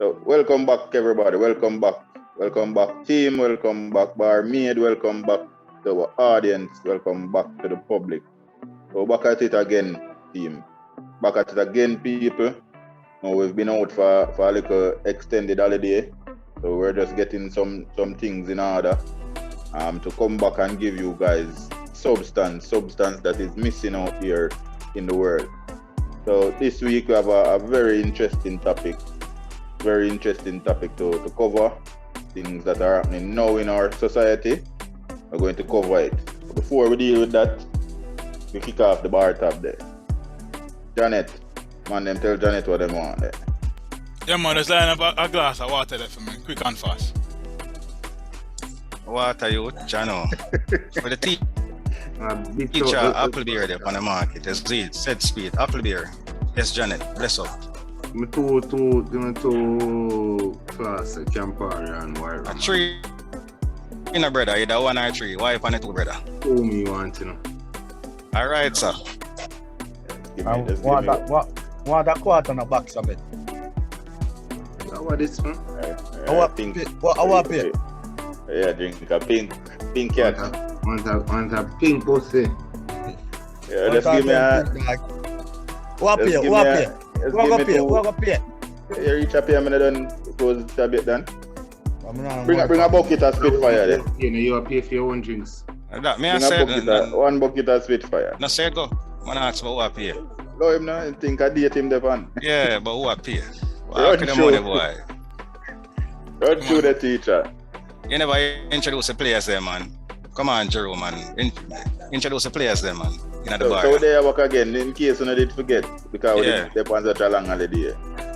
So welcome back, everybody. Welcome back, team. Welcome back, barmaid. Welcome back to our audience. Welcome back to the public. So back at it again, team. Back at it again, people. Now we've been out for a little extended holiday, so we're just getting some things in order to come back and give you guys substance that is missing out here in the world. So this week we have a very interesting topic to cover, things that are happening now in our society. We're going to cover it. But before we deal with that, we kick off the bar tab there. Janet, man, them tell Janet what they want there. Yeah, man, just line up a glass of water there for me, quick and fast. Water, you, Jano. For the Teacha, apple beer there on the market. There's said speed, apple beer. Yes, Janet, bless up. Me two class, Campari and Wire. A three in a brother, either one or three. Wife and a two brother. Two me want to know. Alright, sir. Want a quarter on a box of it. What this one? I want pay. Yeah, drink a pink cat. Want a pink pussy. Yeah, just give me a... What pay? You reach up here, I'm done. Close the bit done. Bring a bucket of Spitfire then. You know, you pay for your own drinks. That me I said one bucket of Spitfire. No say go. Man ask for who I pay. No him now, I think I date him the van. Yeah, but who I pay? Run How money, boy? Run through the teacher. You never introduce the players there, man. Come on, Giroud, man. Introduce the players there, man. In the bar. So there work again, in case you did forget, because we did on such a long holiday.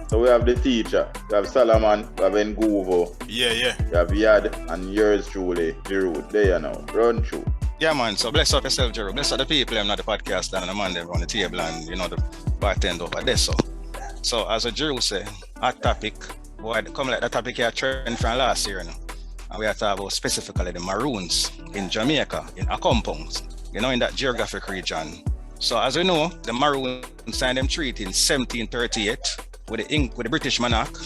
So we have the Teacha, we have Solomon, we have Nguvo. Yeah. We have Yad, and yours truly, Giroud. There you know, run through. Yeah, man. So bless up yourself, Giroud. Bless up the people, not the podcast, and the man there on the table, and you know the bartender over there. So as a Giroud say, hot topic. Boy, come like that topic here trend from last year, you know. And we are talking about specifically the Maroons in Jamaica, in Accompong, you know, in that geographic region. So as we know, the Maroons signed them treaty in 1738 with the British monarch,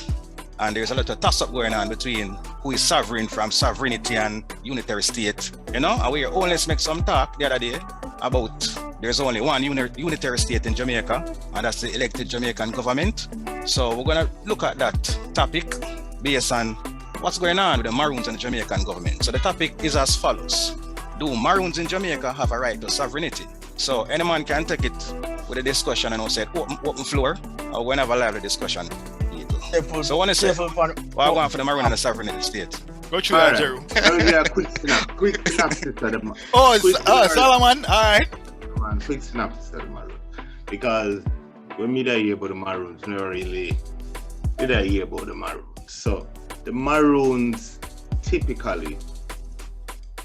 and there's a lot of toss-up going on between who is sovereign from sovereignty and unitary state, you know. And we only make some talk the other day about there's only one unitary state in Jamaica, and that's the elected Jamaican government. So we're gonna look at that topic based on what's going on with the Maroons and the Jamaican government. So the topic is as follows. Do Maroons in Jamaica have a right to sovereignty? So any man can take it with a discussion and say open floor, or whenever lively discussion. So when I say, what I want for the Maroon and the sovereignty state? Go through that, Giroud. Quick snap. Solomon, alright. Quick snap to the Maroon. Because when me hear about the Maroons, never really did I hear about the Maroons. So the Maroons typically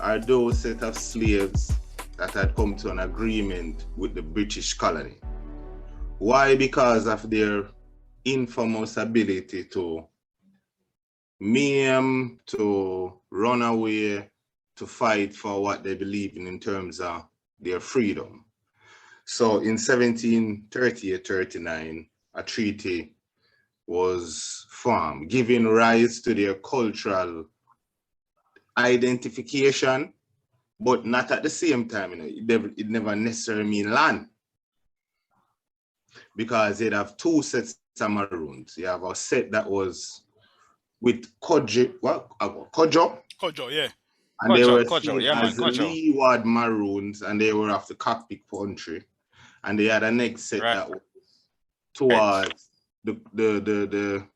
are those set of slaves that had come to an agreement with the British colony. Why? Because of their infamous ability to maim, to run away, to fight for what they believe in terms of their freedom. So in 1738-39, a treaty was formed, giving rise to their cultural identification, but not at the same time, you know, it never necessarily mean land. Because they'd have two sets of Maroons. You have a set that was with Kojo. Kojo, yeah. And they were as Leeward Maroons, and they were of the Cockpit country. And they had a next set that was towards the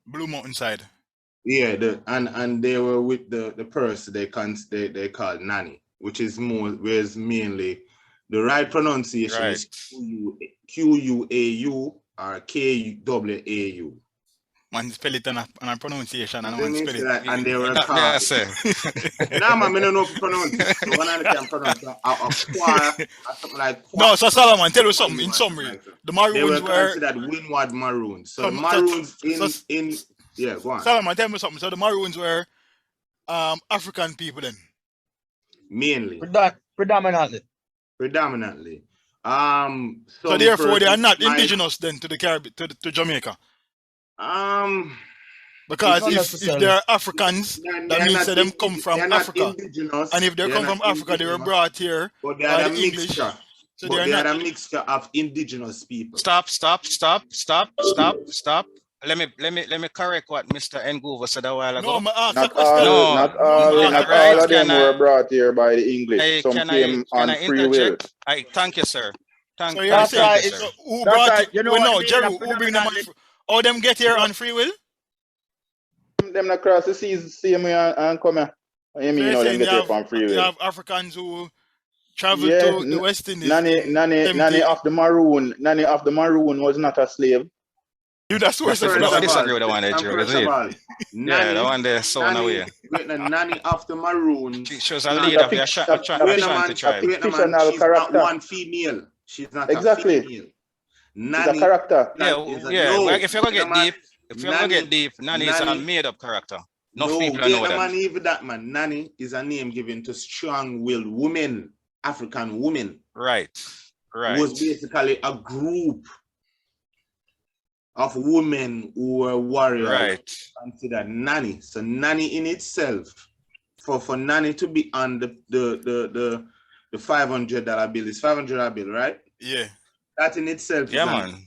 Blue Mountain side. Yeah, and they were with the person they call Nanny, which is mainly the right pronunciation is Q-U-A-U or K-W-A-U. Man, spell it and a pronunciation and one spell it. And they were called. Nah, man, I don't know if you pronounce it. So one of them can pronounce a choir or something like choir. No, so Solomon, tell you something in summary. The Maroons were considered Windward Maroons. So Maroons in yeah, go on. Solomon, tell me something. So the Maroons were African people then? Mainly. Predominantly. So therefore they are not indigenous then to the Caribbean, to Jamaica. Because Not if necessarily. they're Africans, that means that them come from Africa. Indigenous, And if they come from Africa, they were brought here but they by are the a English. mixture. So But they're they are not. a mixture of indigenous people. Stop. Let me correct what Mr. Nguva said a while ago. No, I asked a Not question. all, No, not all, no, not right, all of them can I- were brought here by the English. Some Can came on I free will. interject? Thank you, sir. Thank So you, you're That's saying, right, you, it's- sir. who That's brought right. it? You know Well, what no, I mean? Jerry, The who bring them on? predominantly- All them get here on free will? Them across the seas, same way and come here. You mean, So you know, you're them saying get here from free you will. have Africans who travel Yeah, to the West Indies. Nanny of the Maroon was not a slave. You that's source of First of all, flower. disagree with the one there, Joe, First is of it? all, Yeah, the one there sewn away. Nanny of the Maroon. She was a leader of the Ashanti tribe. Fictional She's character. not one female. She's not Exactly. a female. She's a character. Yeah, no. well, if you're gonna get deep, Nanny- Nanny is a Nanny- made-up character. No No, people wait know a that. man, even that man. Nanny is a name given to strong-willed women, African women. Right. Was basically a group of women who were warriors. Right. Considered nanny. So nanny in itself, for nanny to be on the $500 bill is $500 bill, right? Yeah. That in itself. Yeah, is man.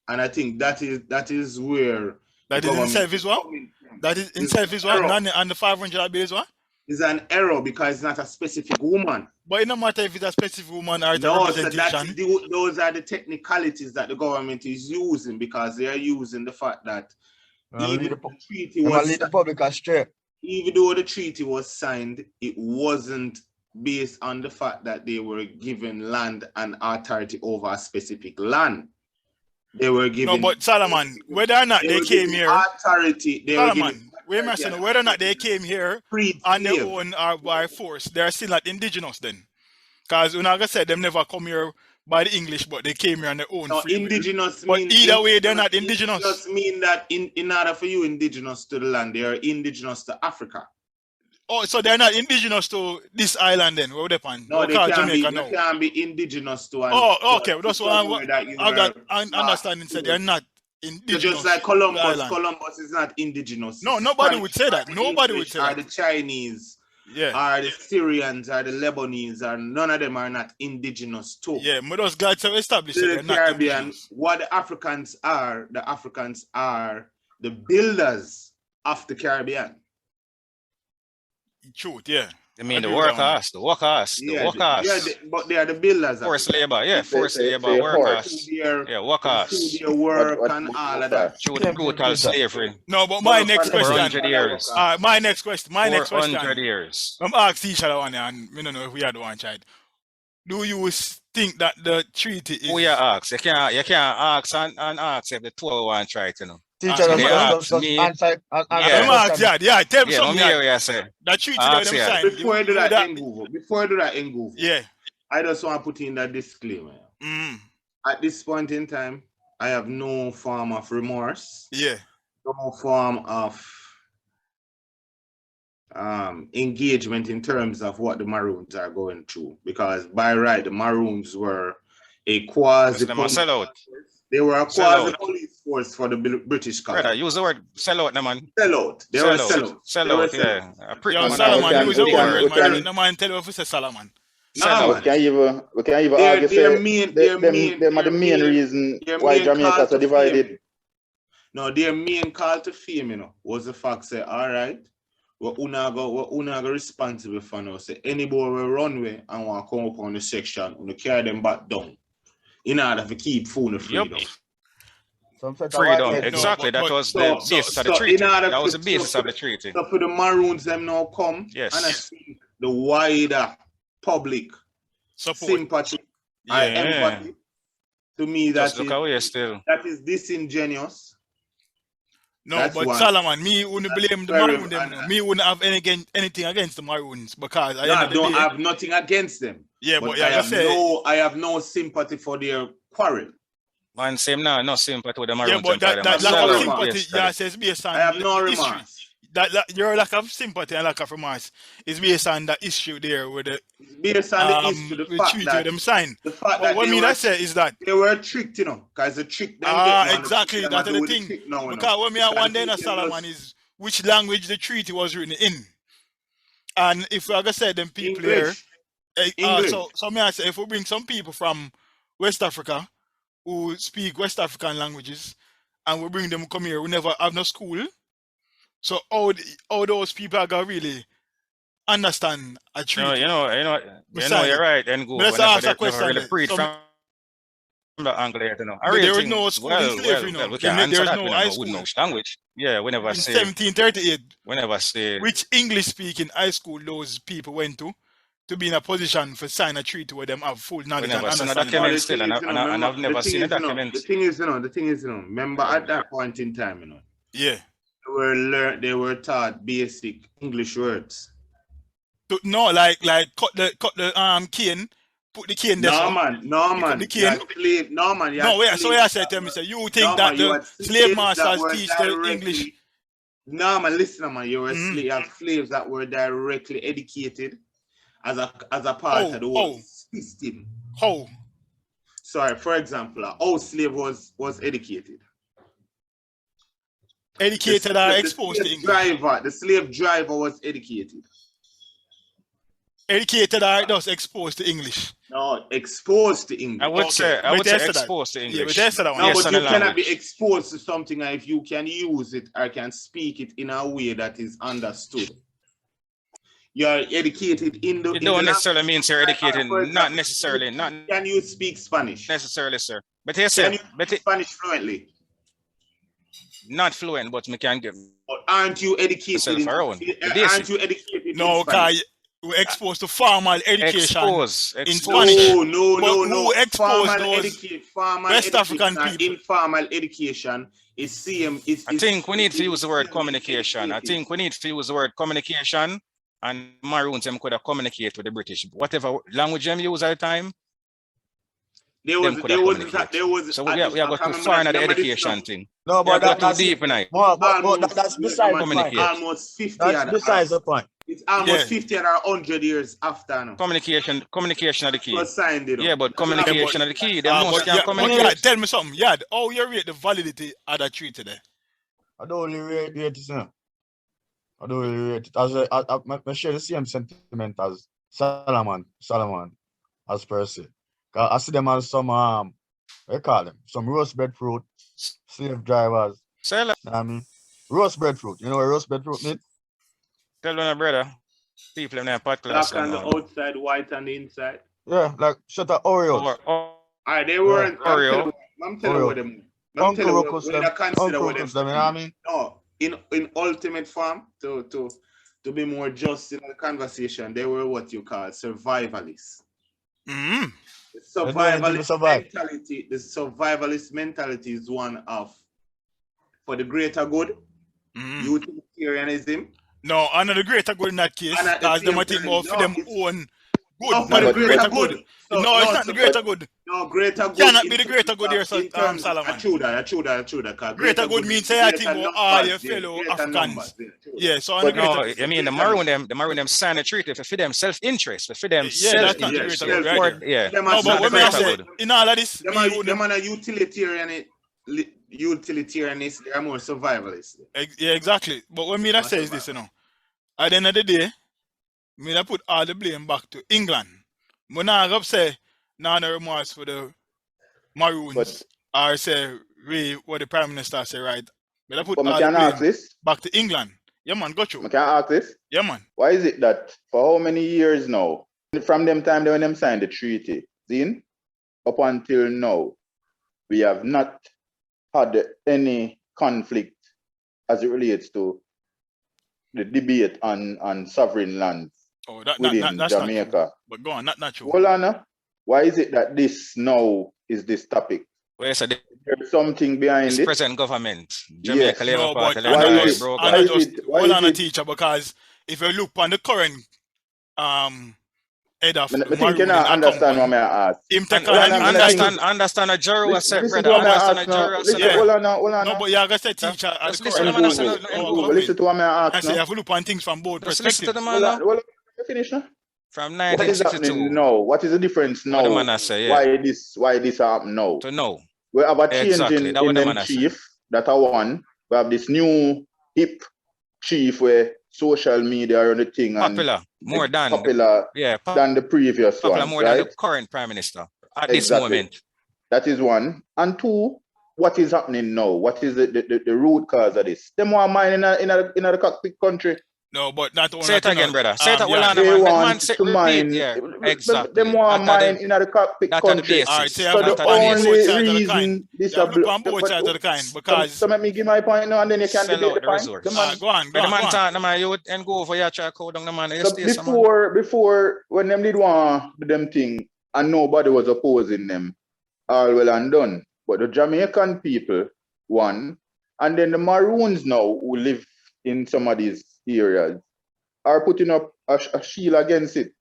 And I think that is where That is in itself is what? That is in itself is what? None and the $500 bill is what? Is an error because it's not a specific woman. But it no matter if it's a specific woman or it's a No, so representation. those are the technicalities that the government is using because they are using the fact that even though the treaty was lead the public astray. even though the treaty was signed, it wasn't based on the fact that they were given land and authority over a specific land. They were given. No, but Solomon, whether or not they came here, authority. They were Solomon, given wait a minute, whether or not they came here on their own or by force, they're still not indigenous then. Because when I said them never come here by the English, but they came here on their own. No, free indigenous. will. But either way, they're not indigenous. Just mean that in order for you indigenous to the land, they are indigenous to Africa. Oh, so they're not indigenous to this island then? Where they pan? No, they can't Jamaica be. now. They can't be indigenous to. Oh, okay. That's what I got understanding. Said they're not indigenous. So just like Columbus, Columbus is not indigenous. No, nobody would say that. Nobody would say that. Are the Chinese? Yeah. Are the Syrians? Are the Lebanese? Are none of them are not indigenous too. Yeah, but those glad to establish that The they're not Caribbean. indigenous. What the Africans are the builders of the Caribbean. Truth, yeah. I mean, the workers. But they are the builders. Forced labor, forced labor, workers. Yeah, workers. Through their work and all of that. Through the brutal slavery. No, but my next For question. 100 years. My next question. 400 years. I'm asking Teacha the one, and we don't know if we had one child. Do you think that the treaty is? Who you ask? You can't ask and ask if the two one try it, you know. Teacher, just answer. Yeah, tell me something. Yeah, say. That treaty that them signed. Before I do that, Nguvu, yeah, I just want to put in that disclaimer. At this point in time, I have no form of remorse. Yeah. No form of engagement in terms of what the Maroons are going through. Because by right, the Maroons were a quasi. They were a quasi police force for the British colony. Brother, use the word sellout, man. Sellout. They were sellout. Sellout, yeah. Solomon, use the word, man. No man tell you if it's a Solomon. We can even argue say them are the main reason why Jamaica so divided. No, their main call to fame, you know, was the fact say, all right, we're unaga responsible for now. Say anybody will runway and want to come up on the section, we carry them back down in order to keep phone freedom. Freedom, exactly. That was the basis of the treaty. That was the basis of the treaty. So for the Maroons, them now come and I see the wider public sympathy and empathy. To me, that is disingenuous. No, that's but Solomon, me wouldn't blame the Maroons. Me wouldn't have anything against the Maroons because I don't have nothing against them. Yeah, but I have no sympathy for their quarrel. Man, same now, no sympathy with the Maroons. Yeah, but that lack of sympathy, says based on I have no history. remorse. that your lack of sympathy and lack of remorse is based on that issue there with the based on the issue, the fact treaty that them sign. the fact But that what I say is that they were tricked, because the trick them get now, exactly, the that's the do thing. trick now, Because what me I wonder in Solomon is which language the treaty was written in. And if like I said, them people English. here, so me I say if we bring some people from West Africa who speak West African languages and we bring them come here, we never have no school. So all those people are gonna really understand a treaty. You're right, and go. Let's ask a question. Really preach from the angle here, There was no school in slavery, we can answer there was that. no We high know school. no language. Yeah, we never In say. 1738, We never say. which English-speaking high school those people went to be in a position for sign a treaty where them have full knowledge and understanding. And I've never seen a document. The thing is, remember at that point in time, Yeah. they were taught basic English words. No, like cut the cane, put the cane there. No man. The cane. So I said to him, you think that the slave masters teach the English? No man, listen man, you have slaves that were directly educated as a part of the whole system. How? Sorry, for example, all slave was educated. Educated or exposed to English? The slave driver was educated. Educated or just exposed to English? No, exposed to English. I would say exposed to English. Yeah, we tested that one. No, but you cannot be exposed to something if you can use it or can speak it in a way that is understood. You're educated in the. It don't necessarily mean you're educated. Not necessarily. Can you speak Spanish? Necessarily, sir. But he said, Spanish fluently. Not fluent, but me can give. But aren't you educated? Aren't you educated? No, because we're exposed to formal education in Spanish. No. Who exposed those West African people? Informal education is same. I think we need to use the word communication. And Maroons them could have communicate with the British. Whatever language them use at the time, there was. So we have got too far in the education thing. No, but that's too deep tonight. That's besides the point. Almost 50. That's besides the point. It's almost 50 or 100 years after now. Communication are the key. Signed it up. Yeah, but communication are the key. They most can communicate. Tell me something. Yeah, how you rate the validity of that treaty there? I don't really rate it, sir. I don't really rate it. I share the same sentiment as Solomon, as per se. I see them as some, they call them, some roast breadfruit, slave drivers. Say that. You know what I mean? Roast breadfruit. You know what roast breadfruit means? Tell my brother. People in their podcast. Black on the outside, white on the inside. Yeah, like shut up Oreos. Alright, they weren't. Oreo. I'm telling you what them. Uncle Ruckus them. You know what I mean? No, in ultimate form, to be more just in the conversation, they were what you call survivalists. Mm-hmm. The survivalist mentality is one of for the greater good, utilitarianism. No, under the greater good in that case, because they might think more for them own good. For the greater good. No, it's not the greater good. No, greater good. Cannot be the greater good here, Solomon. True. Greater good means say I think about all your fellow Africans. Yeah, so on the greater. I mean the Maroon them sign a treaty for them self-interest, for them yeah, that's not the greater good, right? Yeah. No, but what I say, in all of this, them are utilitarianists, they are more survivalists. Yeah, exactly. But what I say is this, at the end of the day, I put all the blame back to England. When I say no remorse for the Maroons, or say what the Prime Minister say, right? But I put all the blame back to England. Yeah, man, got you. I can ask this? Yeah, man. Why is it that for how many years now, from them time when them signed the treaty, up until now, we have not had any conflict as it relates to the debate on sovereign lands within Jamaica? But go on, not true. Hold on. Why is it that this now is this topic? Well, so there's something behind it. Present government. Jamaica no, but hold on, Teacha, because if you look on the current head of I think Maroon you in not understand what Accompong. I ask. Him take Well, on him. Understand a Giroud said, Listen brother. to what I Understand a ask now. Giroud Listen, said. Yeah. hold on now. No, but you gotta say Teacha at the Just listen current to the man. our Listen government. to what I I ask say you now. have to look on things from both Just listen to perspectives. the man now. Well, you finish now? From What is 1962. happening now? What is the difference What the now? man I say, yeah. Why this happen now? To know. We have a change Exactly. That in what the them man I say. chief that are one. We have this new hip chief where social media are on the thing Popular. and More than popular than the previous popular ones, more right? than the current prime minister at Exactly. this moment. That is one. And two, what is happening now? What is the root cause of this? Them want mine in a cockpit country. No, but not only Say it again, brother. Say it yeah. well, They man. want Say, to mine. Yeah, exactly. Them want mine in a cockpit That's country. the All right, basis. so you have So to the look on both only sides of the reason coin. this You have to look on both sides of the coin because so let me give my point now and then you can Sell debate out the the point. resource. The man, go on. The man talk, the man you and go over here try to code down the man. so before when them did want them thing and nobody was opposing them, all well and done. But the Jamaican people won, and then the Maroons now who live in some of these areas are putting up a shield against it.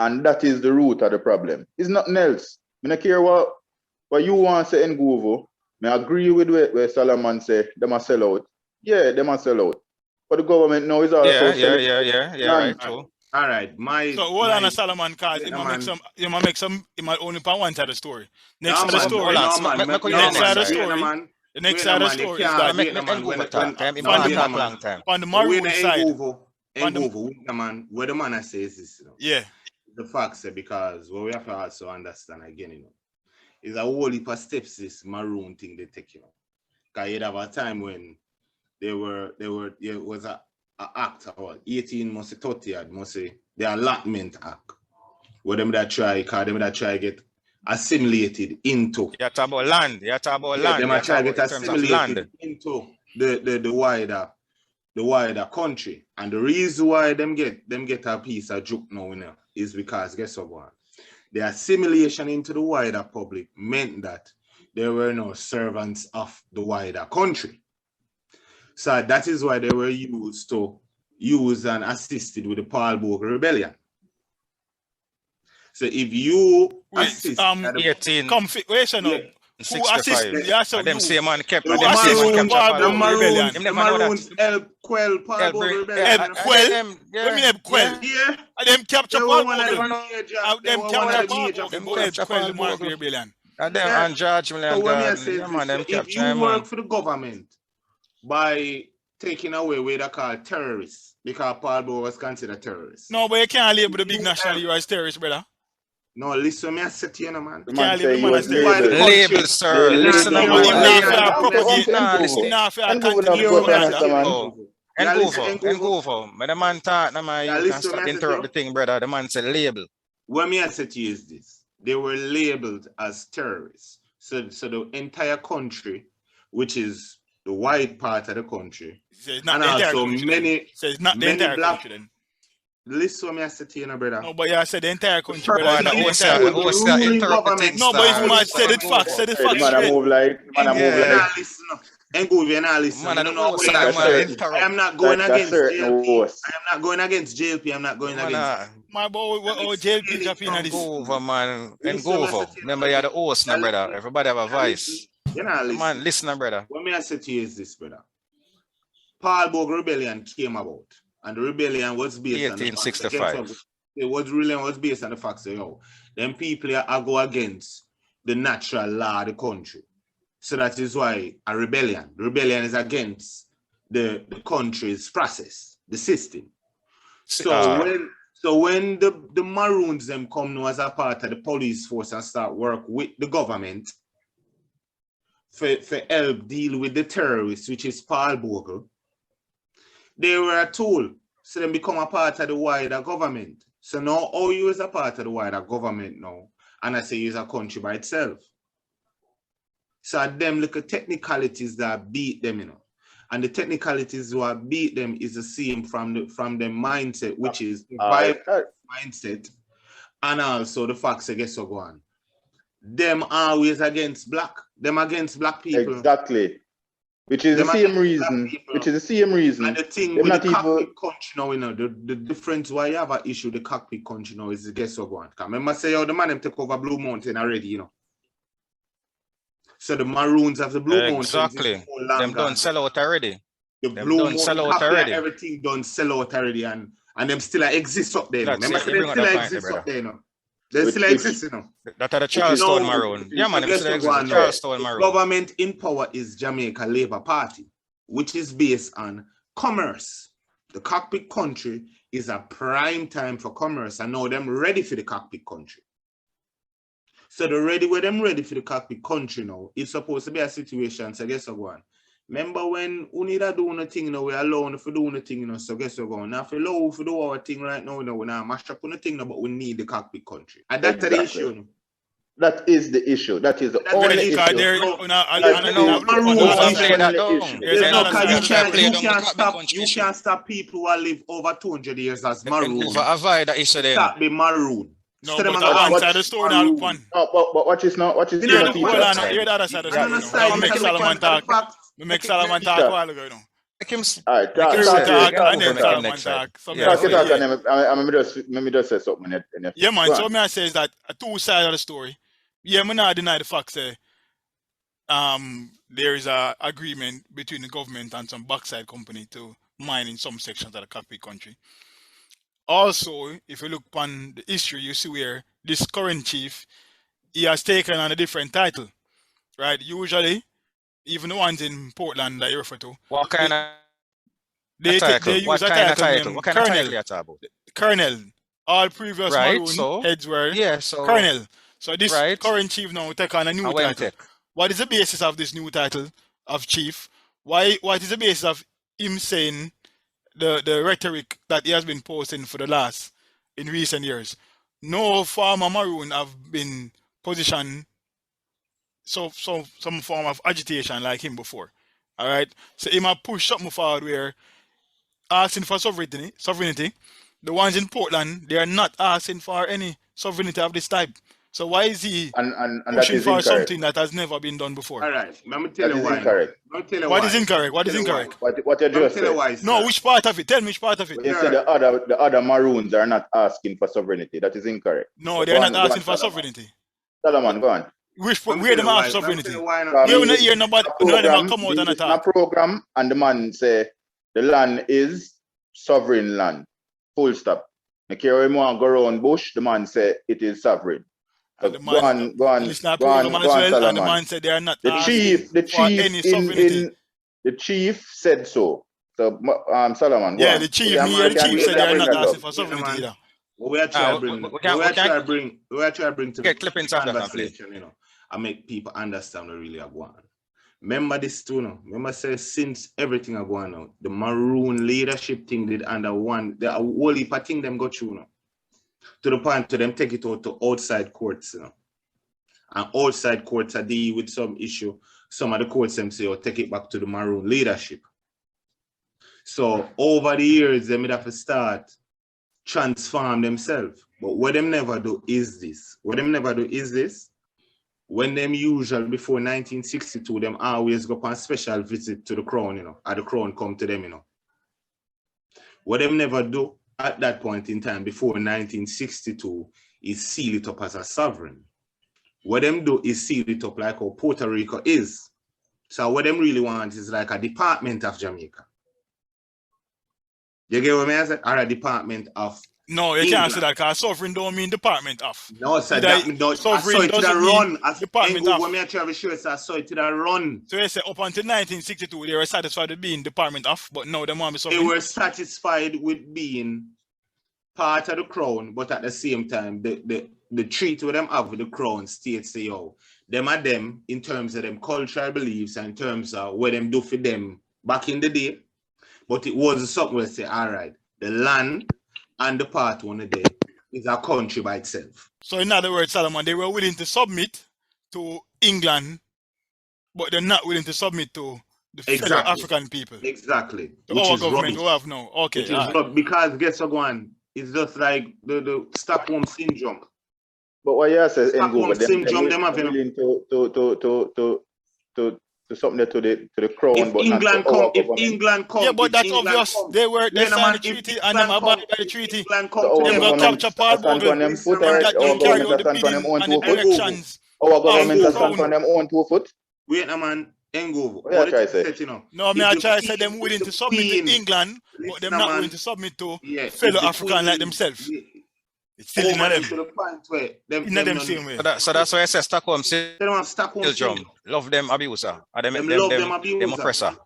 And that is the root of the problem. It's nothing else. I don't care what you want to say in Nguvu. I agree with where Solomon say they must sell out. Yeah, they must sell out. But the government now is also selling right, true. All right, so hold on a Solomon cause he might make some he might only part one side of the story. Next side of the story. The next side of the story is that on the Maroon side. Where the man says this, yeah. The facts because what we have to also understand again, is a whole heap of steps this Maroon thing they take, Because you'd have a time when there was a act, or 18 must say 30, must say the allotment act, where them that try get assimilated into. You talk about land. You talk about land. Them try get assimilated land. into the wider country. And the reason why them get a piece of juke now, is because guess what? The assimilation into the wider public meant that there were no servants of the wider country. So that is why they were used and assisted with the Paul Bogle Rebellion. So if you assist at the 18 configuration of who assisted, yeah, so them same man kept the Maroons help quell Paul Bogle Rebellion. Help quell? What mean help quell? Yeah. Them capture Paul Bogle. Them Them capture Paul Bogle Rebellion. And them and George Million if you work for the government by taking away what they call terrorists, because Paul Bogle was considered terrorist. No, but you can't label the big national hero as terrorist, brother. No, listen, me I say to you, man. You can't label him as label, sir. Listen, him not for and go for. But the man talk, you can stop interrupt the thing, brother. The man said label. What me I say to you is this. They were labeled as terrorists. So the entire country, which is the white part of the country, and also many black. Listen, me I say to you, brother. No, but I said the entire country, brother. No, but if you might say the facts, say the facts. Man, move like. And go and listen. I am not going against JLP. I am not going against JLP. I'm not going against. My boy, JLP jumping at this. Go over, man. And go over. Remember, you're the host, now, brother. Everybody have a voice. Man, listen, brother. What me I say to you is this, brother. Paul Bogle Rebellion came about, and the rebellion was based 1865. Was based on the fact that them people are go against the natural law of the country. So that is why a rebellion. The rebellion is against the country's process, the system. So when the Maroons them come now as a part of the police force and start work with the government for help deal with the terrorists, which is Paul Bogle, they were a tool. So they become a part of the wider government. So now all you is a part of the wider government now. And I say you is a country by itself. So them look at technicalities that beat them, And the technicalities that beat them is the same from the mindset, which is the mindset, and also the facts I guess so go on. Them always against black people. Exactly. Which is the Them are same the reason. people, Which is the same reason. And the thing Them with not the even. cockpit country now, you know, the difference why you have an issue with the cockpit country now is the guess what one. Remember say how the man them take over Blue Mountain already, you know. So the Maroons of the Blue Mountains Exactly. is so long Them gone. done sell out already. The Them Blue done Mountain sell out cockpit and already. everything done sell out already and them still exist up there. You know. That's Remember it. say You they bring up still that point, exist brother. up there, you know. They Which- still exist, you know. That are the Charleston No, Maroon. Yeah, man, so them guess still what exist. one The now? Charleston The Maroon. government in power is Jamaica Labour Party, which is based on commerce. The cockpit country is a prime time for commerce, and now them ready for the cockpit country. So the ready where them ready for the cockpit country now, it's supposed to be a situation. So guess what one? Remember when we need to do nothing, you know, we alone if we do nothing, you know, so guess what going? Now if we allow if we do our thing right now, you know, we're not mash up on the thing, no, but we need the cockpit country. And that's the Exactly. issue. That is the issue. That is the That's only the issue. issue. There, No, look on the Maroons other issue. side. That Only down. issue. There's There's no another because side. you can't stop people who live over 200 years as Maroon. Never avoid that issue then. Stop the Maroon. No, Instead of but them one going, side of the story now look one. No, but watch this now. Watch this. You know, Teacher. Hold on, side. hear the other side of the And story. on the You side, know. I you make can look Solomon at the talk. facts. We make Solomon talk a while ago, you know. Make him All right, Make him talk, talk talk, and then make him Solomon next side. talk. So Yeah, me I talk, say, talk, yeah. and let me just say something. Yeah, man. Go So on. me I say is that two sides of the story. Yeah, me not deny the fact say there is a agreement between the government and some backside company to mine in some sections of the cockpit country. Also, if you look upon the history, you see where this current chief he has taken on a different title, right? Usually, even the ones in Portland that you refer to, What kind of they title? use What a kind of title title? named What kind of title Colonel. you talk about? Colonel. All previous Right, Maroon so heads were yeah, so Colonel. So this right. current chief now take on a new And when title. take? What is the basis of this new title of chief? What is the basis of him saying the rhetoric that he has been posting for the last in recent years? No former Maroon have been positioned some form of agitation like him before. All right. So he might push something forward where asking for sovereignty. The ones in Portland, they are not asking for any sovereignty of this type. So why is he And that pushing is for incorrect. something that has never been done before? All right, let me tell That you is why. incorrect. Let me tell you What why. is incorrect? What is Tell you why. incorrect? What you Let me just tell you said. why, No, sir. which part of it? Tell me which part of it. You said the other Maroons are not asking for sovereignty. That is incorrect. No, So they're go not on, asking for Solomon. sovereignty. Solomon, go on. Where them have sovereignty? Why Here not? we not hear nobody. None of them have come out and in a attack. program, and the man say the land is sovereign land. Full stop. The care go around bush, the man say it is sovereign. So And the man, go on, listen to the program as well, and the Solomon. man said they are not The asking chief for any sovereignty. the chief said so. So Solomon, go Yeah, on. the chief, me hear the chief said they are not asking for sovereignty either. We are trying to bring to Get clippings the on that, conversation, you know, and make people understand what really are going on. Remember this too, no? Remember, say since everything are going on, the Maroon leadership thing did under one, the whole heap of thing them go through, no? To the point to them take it out to outside courts, you know. And outside courts are deal with some issue. Some of the courts them say, oh, take it back to the Maroon leadership. So over the years, they may have to start transform themselves. But what them never do is this. When them usual before 1962, them always go on special visit to the crown, you know, or the crown come to them, you know. What them never do at that point in time before 1962 is seal it up as a sovereign. What them do is seal it up like how Puerto Rico is. So what them really want is like a department of Jamaica. You get what I mean? Or a department of No, you England. can't say that because sovereign don't mean department of. No, sir, Sovereign doesn't mean department of. When me try to show you, I saw it to the run. So you say up until 1962 they were satisfied with being department of, but now they want to be They sovereign. were satisfied with being part of the crown, but at the same time, the treaty with them have with the crown states say, yo, them are them in terms of them cultural beliefs and in terms of what them do for them back in the day. But it was something where say, all right, the land and the part one of day is a country by itself. So in other words, Solomon, they were willing to submit to England, but they're not willing to submit to the fellow African people. Exactly. To our government we have now. Okay. Because guess what, one? It's just like the Stockholm syndrome. But what you say, Stockholm syndrome, them willing to to something to the crown, If but England not to our come, if government. England come, Yeah, but if that's England obvious. come, They wait signed a the man, if treaty and them England abide come, by the if treaty. England So come our to Them them, got government capture Paul stand on Bogle them Listen, foot, man, or and our them carry government out the stand on them bidding own and two them foot? elections. Our government the stand crown. on them own 2 foot. wait a man, Engo. What you All try it say? said, you know. No, me If I the try to say Queen, them if willing the to submit to Queen, England, but listen, them not man, willing to submit to yeah, if fellow the African like Queen, themselves. yeah, It's still in man, them. to the point where them In them none- same way. So that's why I say Stockholm they don't want Stockholm syndrome. syndrome. Love them abuser. And them Love them them abuser. oppressor.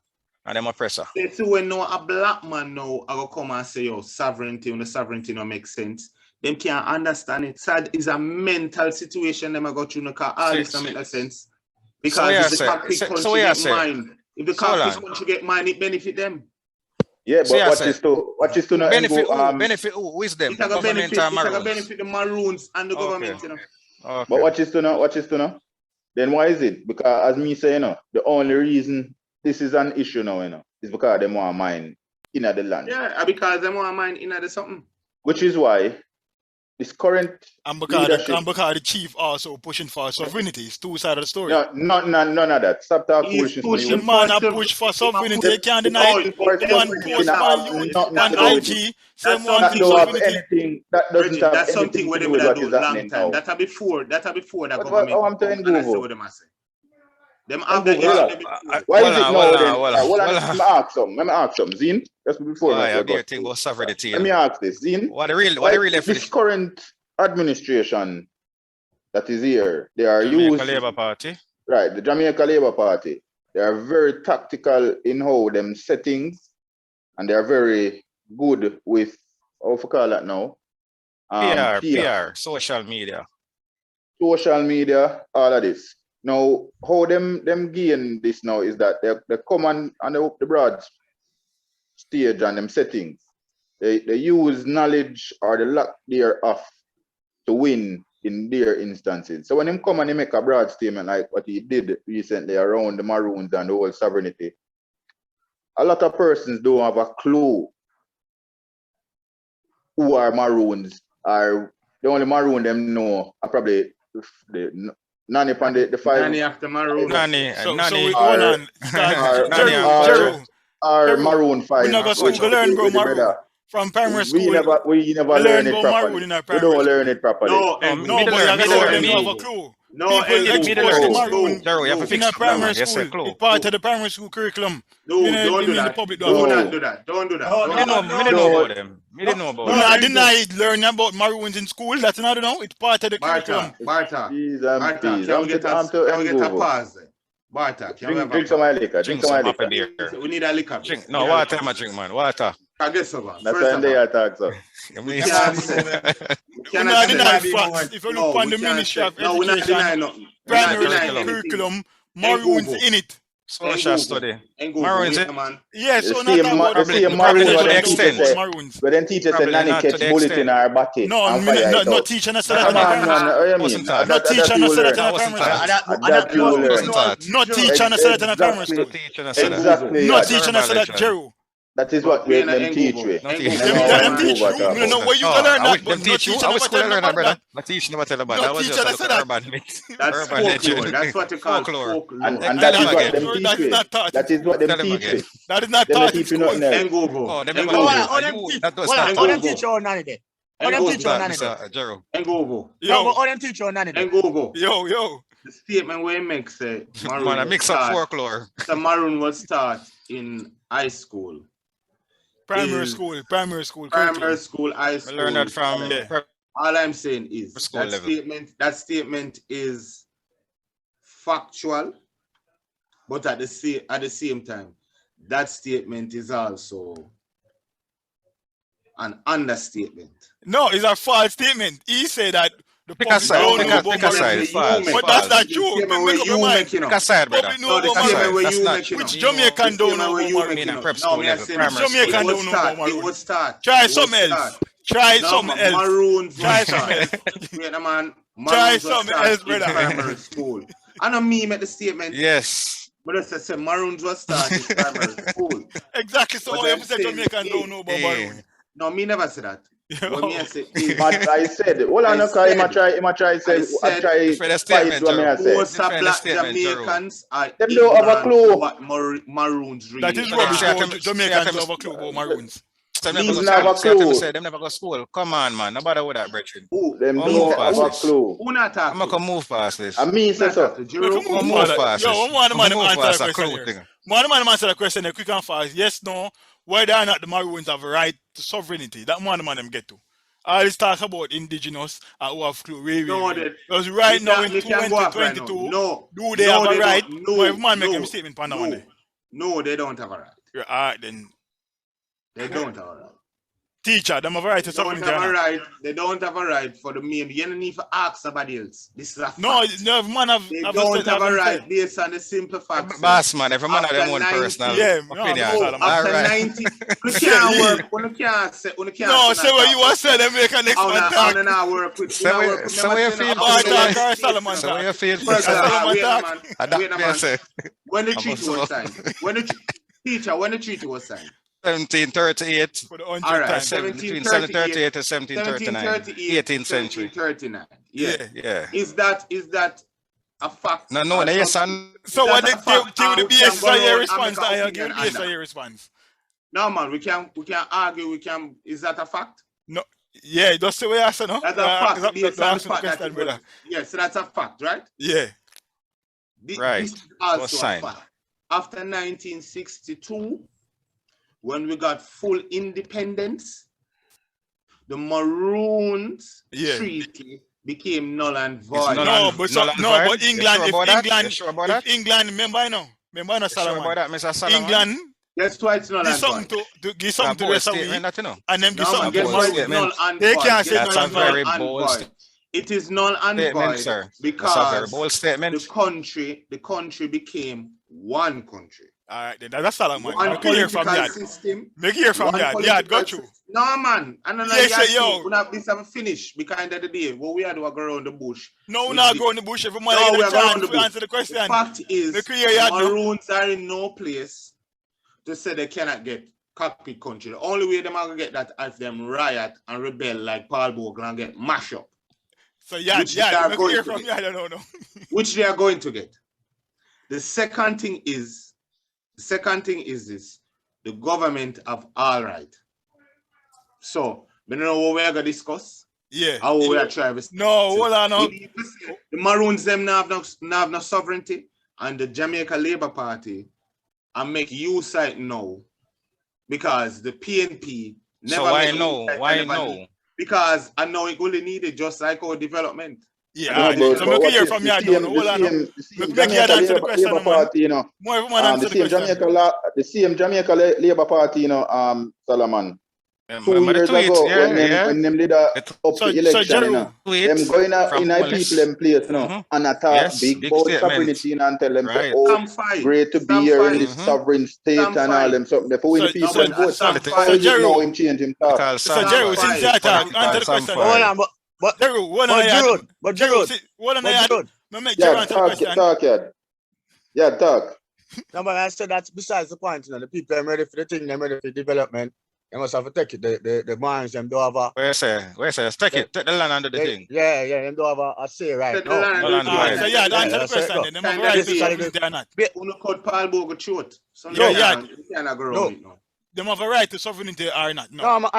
And them oppressor. They see when no a black man now I go come and say yo sovereignty when the sovereignty no make sense. Them can't understand it. Sad is a mental situation them I got through because all this don't make no sense. Because if the cockpit country get mine, if the cockpit country get mine, it benefit them. Yeah, but what is to not benefit who? Benefit who? Who is them? It's like a benefit the Maroons and the government, you know. Okay. But what is to know? Then why is it? Because as me say, you know, the only reason this is an issue now, you know, is because they want mine in the land. Yeah, because they want mine in the something. Which is why this current And because the chief also pushing for sovereignty. It's two sides of the story. No, none of that. Stop talking foolishness. The man a push for sovereignty. They can't deny it. One post on IG. That don't have anything. That doesn't have that's something where they would have done long time. Now. That before that government. What I'm telling you, them have the why is it now then? Let me ask some. Zine, just before I be a thing about sovereignty. Let me ask this, Zine. What the real this current administration that is here, they are Jamaica Labour Party. Right, the Jamaica Labour Party. They are very tactical in how them settings, and they are very good with how to call that now? PR, social media, all of this. Now, how them gain this now is that they come on the broad stage and them settings. They use knowledge or the lack thereof to win in their instances. So when them come and they make a broad statement like what he did recently around the Maroons and the whole sovereignty, a lot of persons don't have a clue who are Maroons, or the only Maroon them know are probably the Nanny from the five. Nanny after Maroon. Nanny. So we hold on. Jeru. Or Maroon 5. We not go school to learn about Maroon. From primary school. We never learn it properly. We don't learn it properly. No, but you have a clue. No, people expose to Maroon Jeru, you have to fix in a primary yes, school. It's part of the primary school curriculum. No, don't do that. Don't do that. I didn't know about them. I didn't know about them. I didn't learn about Maroons in school. That's not know. It's part of the curriculum. Barta, Please, can we get a pause there? Barta, drink some liquor. Drink some liquor. We need a liquor. No, water, I drink, man. Water. I guess over. That's why they attack, so. If you look on the Ministry of Education, primary curriculum, Maroons in it. Social study. Maroons in it. Yes, so not about the Maroons. But then teachers say nanny catch bullet in our body. No teacher not say that in a No teacher not say that in a primary school. No teacher not say that in a primary school. Exactly. No teacher not say that, Jeru. That is what them teach we. Them teach you. You know where you can learn that. Them teach you. I was school learn that, brother. Not teach never tell about that. That was just urban myth. That's folklore. That's what you call folklore. And that is what them teach we. That is what them teach we. That is not taught in school. Oh, them teach you on nanny day. Them teach you on nanny day. Jero. Engogo. Yo, all them teach you on nanny day. Engogo. Yo. The statement where it makes say Maroon. Man, I mix up folklore. The Maroon was start in high school. Primary school, high school. I learned that from all I'm saying is that statement is factual, but at the same time, that statement is also an understatement. No, it's a false statement. He said that the public don't know about Maroon. But that's not true. Pick a side, brother. Which Jamaican don't know about Maroon? Jamaican don't know about Maroon. It would start. Try something else. Try something else. Maroons. Try something else. Try something else, brother. Primary school. I know me make the statement. Yes. But I said Maroons was started in primary school. Exactly. So why you say Jamaican don't know about Maroon? No, me never said that. What me I say is, But I said, hold on, I okay, said- he might try say, said- try Defend the fight statement, what me I Joe. say. most of Defend the black statement, Jamaicans are Them don't have a ignorant clue. to what Maroons really That is So rubbish. say I Bro. can- Jamaicans say I have a clue about Maroons. Them Me never go never school. Say I can clue. say them never go school. Come on, man. Nobody with that, Richard. Them Oh, don't move have past a this. clue. Who not I'm talking? not gonna move past this. And me Who say not so. talking? Look, Giroud? move Move fast. past Yo, this. one man Move answer past the a question clue here. thing. One man answer the question here, quick and fast. Yes, no. Whether or not the Maroons have a right to sovereignty, that one man them get to. All this talk about indigenous and who have clue. No, Because right now in me can't go off right now. 2022, No. do they No, have a they right? don't. No, every man make no, a statement on that one day. No, they don't have a right. Yeah, all right, then. They don't have a right. Teacher, them have a right to They don't sovereignty. have or a not? right. They don't have a right for the main. You don't need to ask somebody else. This is a fact. No, every man have. They have don't said- have a have right said- based on the simple fact. Boss man, every man have After them own 90 personal Yeah, no, opinion. I'm No, All after right. 90, you Yeah. can't work. You can't say. You can't No, say what you want to say, then make a next I man talk. wanna not work with. So where- work with so where you them. feel? Bar So talk where- or Solomon So where you talk. feel? First Solomon of all, wait a talk. man. That Wait a man man. say When the I'm treaty also- was signed. When the Teacher, when the treaty was signed. 1738. For the 100th All right, time. Between 1738 and 1739. 1738, 18th century. 1739. Yeah. Yeah. Is that a fact? No, or yes, something? and So what they That's a fact, give and the we can BS go of your around response, and make I an give the opinion on BS that. of your response. No, man, we can argue. Is that a fact? No, yeah, that's the way I said, no? That's a fact. That's Based the on the fact question, that it brother. was, yes, so that's a fact, right? Yeah. Right. This is also Was a signed. fact. After 1962, when we got full independence, the Maroons Yeah. treaty became null and void. null No, and- but null so, and no, void? but You England, sure if about that? England, You sure about if that? England, remember I know, Sure Solomon. about that, Mr. Solomon? England Guess why it's null give and something void? to give something to the rest of we, statement, that you know. and then give No, man, something to guess the why Maroons. it's Maroon. null and They void? can't say Guess That's null a why and it's null very void. and bold void? It is null and statement, void sir. That's a very because bold statement. the country became one country. All right, then that's Solomon. One Make you hear from political Yard. system. Make you hear from One Yard. political Yard, got you. system. No, man. I don't know. Yes, sir, yo. This have finished because end of the day, what we had to go around the bush. No, we're With not the- going to the bush. Every man No, get we a are going chance the to bush. answer the question. The fact is, Make you hear Yard, no? Maroons are in no place to say they cannot get cockpit country. The only way them are going to get that is them riot and rebel like Paul Bogle and get mash up, So Yard, Which they are Yard, make you going hear to from be. Yard. I don't know. which they are going to get. The second thing is this: the government have all right. So, we don't know what we are going to discuss. Yeah. How we are trying to. No, hold on. No. The Maroons them now have no sovereignty, and the Jamaica Labour Party and make use of it now because the PNP never. So why make no? use of it, Why never no? need- Because I know it only needed just like our development. Yeah, No, all right, but- so but make you what hear is from the Yard. same- No, hold on. the same Make Jamaica Yard answer the Labour question, man. Party, you know. More everyone answer The the same question. the same Jamaica Labour Party, you know, Solomon. 2 Remember the years tweet? ago, Yeah. when them did up So the election, Jeru, you know, Tweet them going from in a Holness. people in place, you know, Mhm. and attack Yes, big big about statement. sovereignty, you know, and tell them, say, Right. oh, Stand fine. great to be Stand here in fine. this Mhm. sovereign state Stand and all fine. them something. For when So- the people so- them vote, so- why so is it Jeru- now him change him talk? Because so Jeru, Sam since that Fry. time, answer the Sam question. Fry. Hold on, but Jeru, what on Giroud, but Giroud, what on but Yard? Giroud. Me make Jeru Yeah, answer the talk, question. talk, yeah. Yeah, talk. No, but I said that's besides the point. You know, the people are ready for the thing, they're ready for development. They must have to take it. The minds them don't have a Where say? Take the land under the thing. yeah, them don't have a say right Take the now. land No land All right, Right. so yeah, Yeah, answer the that's it, question go. then. Them have a Kind right of to the- sovereignty or not. Uno cut Paul Bogle short. So Yeah, you can't go around No. it now. Them have a right to sovereignty or not. No, No.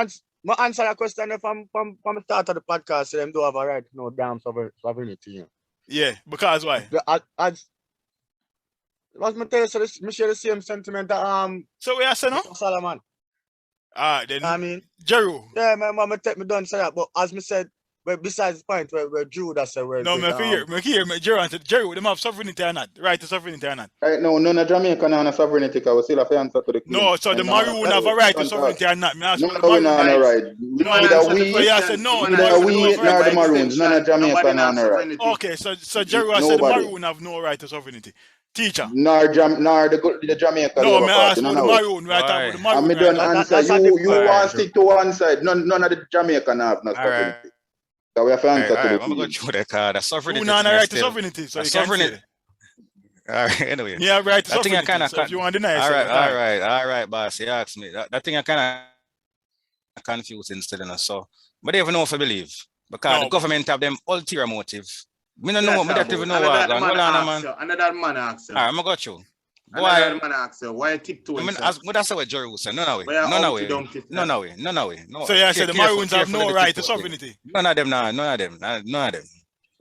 my answer that question from the start of the podcast. Say them don't have a right to no damn sovereignty. You know. Yeah, because why? What me tell you, so me share the same sentiment that So we are saying no? Solomon. All right, then I mean, Jeru. yeah, me take me done say that, but as me said, but besides the point where Giroud that said where No, make you hear Jeru answer. Jeru, them have sovereignty or not? Right to sovereignty or not? Right now, none of Jamaica have a sovereignty because we still have to answer to the Queen. No, so the Maroon have a right to sovereignty or not? Me ask No, you the we Maroon. not right? right. No, Neither answer the we, question. Yeah, I said no. neither Maroon we have a nor right. the Maroons, none of Jamaica have a right. Okay, so Jeru I said the Nobody. Maroon have no right to sovereignty. Teacher. Nor the Jamaica No, Labour me Party, ask you none the of it. Maroon, right? Why? The And Maroon, me don't right? answer. That's a You different- want Alright. to stick to one side. None of the Jamaican have no All right. sovereignty. So we have to All answer right, to the I'm gonna go Queen. through the card. The sovereignty. You not thing a is right to still- sovereignty, so a you can't say sovereignty- that. All right, anyway. You have right to I think I sovereignty, kinda so if you want to deny it, All say right, that. all right, boss. You asked me. That thing I kind of confused instead of so. But they even know if I believe. Because No, the government have them ulterior motive. Me don't Yes, know, me sir, don't but even know what going on, man. Another man asks you. Alright, I got you. Another Boy, man asks you, why tiptoeing? I mean, that's what Giroud said. No, Why are no out way. down to No way. No. so yeah, I said the Maroons have Careful no with right to tiptoe thing. sovereignty. None of them, none of them.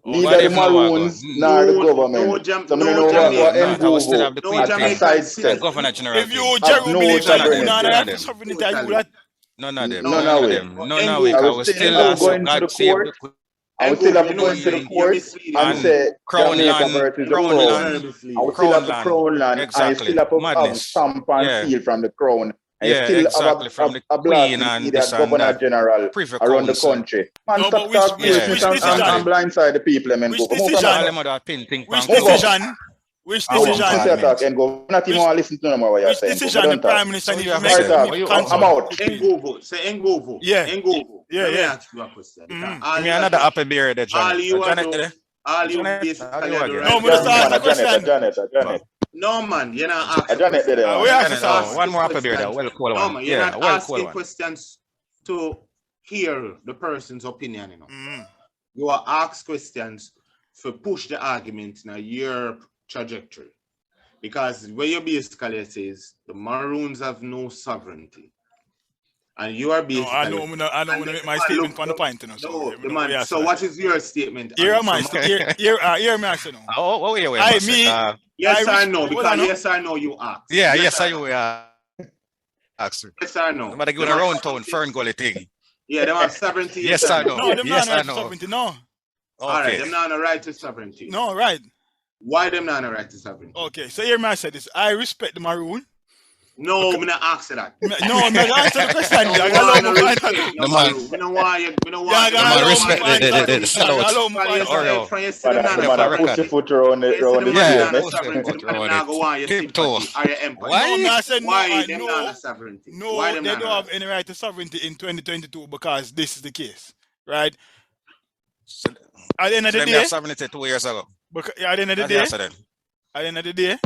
Neither the Maroons nor the government. So I don't know what I will still have Nguvu the Queen as a thing. sidestep. Governor General If you thing. Have Giroud no believe that sovereignty. Maroon have None of sovereignty, I would have. None of them. None of them. No way. I will still Still ask going to God the save court. the Queen. I would still have to go into the court and say Crown Jamaica land, versus the Crown crown. land, I would still have the crown land, and you exactly. still have to have Madness. stamp and Yeah. seal from the crown. And Yeah, you still exactly. have From the a blast Queen and with the this and Governor that. General Privy around the Council. country. Man, No, stop but which talking decision? and blindside the people. Man, Which go. Come on, decision? All them other thing Which from decision? Which I will decision? listen to your talk and go. Not even want to listen to no more what you're Which saying. decision the Prime Minister So need you to have make? said, Right, what you- I'm out. Nguvu. Say Nguvu. Yeah. Nguvu. Yeah, Let me yeah. ask you a question. Mhm. Give me another apple beer there, All Janet. you want Janet, to- all you Janet, basically how do you have again? the No, right but just ask the question. Janet. No, man, you're not asking. Janet did it, man. We have to Janet, ask one more apple beer there. Well, cool No, one. man, you're Yeah, not well, asking cool one. questions to hear the person's opinion, you know. Mhm. You are asked questions to push the argument in your trajectory. Because where you basically says the Maroons have no sovereignty. And you are No, basically... I don't want to make my statement on the point, you know. No, the we man, ask so that. what is your statement? Here am I. So Here me ask you now. Oh, wait, I Master. mean- yes I or no? hold Because on, no? yes or no, you ask. Yeah, yes, or I no? will ask you. Yes or no? I'm going to go around town, Fern Gully thing. Yeah, they have sovereignty. Yes or no? No, them Yes, not I have know. sovereignty. No, All right, Okay. them not on the right to sovereignty. no, right. Why them not on the right to sovereignty? Okay, so here me I say this. I respect the Maroon. No, I'm not asking that. No, I'm not answering the question. No, I no, got no, no respect, point. no, The man- Maroon. We don't want you. We don't Yeah, want I you. got man, no respect point. the sellout. Oreo. From yesterday, Man, man, the man for push the record. foot around the Yeah, table. push the foot around not it. want your Keep sympathy to. or your empathy. Why? No, me I said no. Why them not No, on sovereignty? Why no, them they not don't on have any right to sovereignty in 2022 because this is the case, right? So, At the end of the them day, have sovereignty 2 years ago. at the end of the That's day, what I said. at the end of the day.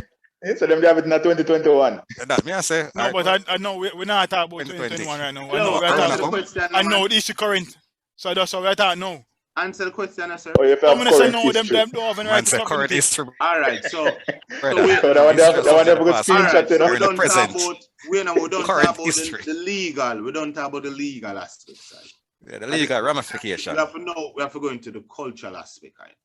So them they have it in 2021. That me I say. No, but I know we're not talking about 2020. 2021 right now. I Yo, know we're Corona answer the talking. question. I know this is current, so that's what we're talking now. Answer the question, sir. Or if you I'm have gonna say current no. Them history. don't have any Man right to say current sovereignty. history. All right, so Brother. we- So that one History they have a good past. all screenshot, right, you so know. we don't talk present. about we don't talk Current about history. the legal. We don't talk about the legal aspect side. Yeah, the legal ramification. We have to know. We have to go into the cultural aspect of it.